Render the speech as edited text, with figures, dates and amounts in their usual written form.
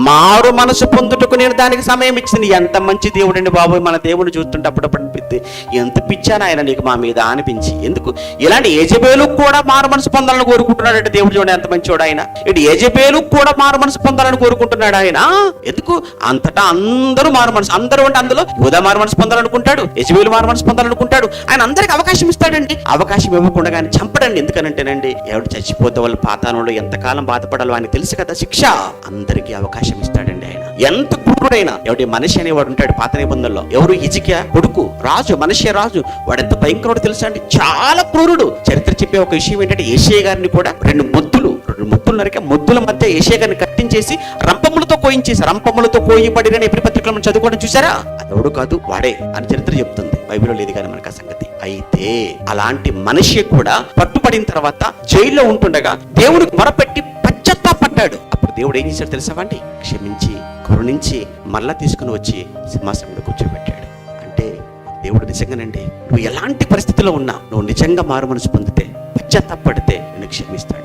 మారు మనసు పొందుటకు నేను దానికి సమయం ఇచ్చింది. ఎంత మంచి దేవుడు అండి బాబు. మన దేవుని చూస్తుంటే అప్పుడప్పుడు అనిపిస్తే ఎంత పిచ్చాను ఆయన నీకు మా మీద అనిపించి. ఎందుకు ఇలాంటి యెజెబెలు కూడా మారు మనసు పొందాలని కోరుకుంటున్నాడు అంటే దేవుడు చూడండి ఎంత మంచివాడు ఆయన. ఇటు యెజెబెలు కూడా మారు మనసు పొందాలని కోరుకుంటున్నాడు ఆయన. ఎందుకు అంతటా అందరూ మారు మనసు, అందరూ అంటే అందులో యూదా మారు మనసు పొందాలనుకుంటాడు, యెజెబెలు మారు మనసు పొందాలనుకుంటాడు. ఆయన అందరికి అవకాశం ఇస్తాడండి. అవకాశం ఇవ్వకుండా కానీ చంపడండి. ఎందుకనంటేనండి ఎవడు చచ్చిపోతే వాళ్ళు పాతాళంలో ఎంతకాలం బాధపడాలో ఆయన తెలుసు కదా శిక్ష. అందరికీ అవకాశం ఇస్తాడండి ఆయన. ఎంత క్రూరుడైనా ఎవడి మనిషి అనేవాడు ఉంటాడు పాత నిబంధనలో. ఎవరు హిజ్కియా కొడుకు రాజు, మనిషి రాజు. వాడు ఎంత భయంకరుడు తెలుసా అండి, చాలా క్రూరుడు. చరిత్ర చెప్పే ఒక విషయం ఏంటంటే యెషయా గారిని కూడా రెండు ముద్దులు నరికే ముద్దుల మధ్య యెషయా గారిని కట్టించేసి రంపములతో కోయించేసి, రంపములతో కోయబడిన ఎప్పుడు పత్రికలు మనం చదువుకోవడం చూసారా? అదెవడు కాదు వాడే అని చరిత్ర చెప్తుంది. బైబిల్లో లేదు కానీ మనకు ఆ సంగతి. అయితే అలాంటి మనిషి కూడా పట్టుబడిన తర్వాత జైల్లో ఉంటుండగా దేవుడికి మొరపెట్టి పశ్చాత్తాపడ్డాడు. అప్పుడు దేవుడు ఏం చేశాడు తెలుసావండి? క్షమించి కరుణించి మళ్ళా తీసుకుని వచ్చి సింహాసనంలో కూర్చోబెట్టాడు. అంటే దేవుడు నిజంగానండి నువ్వు ఎలాంటి పరిస్థితిలో ఉన్నా నువ్వు నిజంగా మారు మనసు పొందితే పశ్చాత్తాపడితే నిన్ను క్షమిస్తాడు.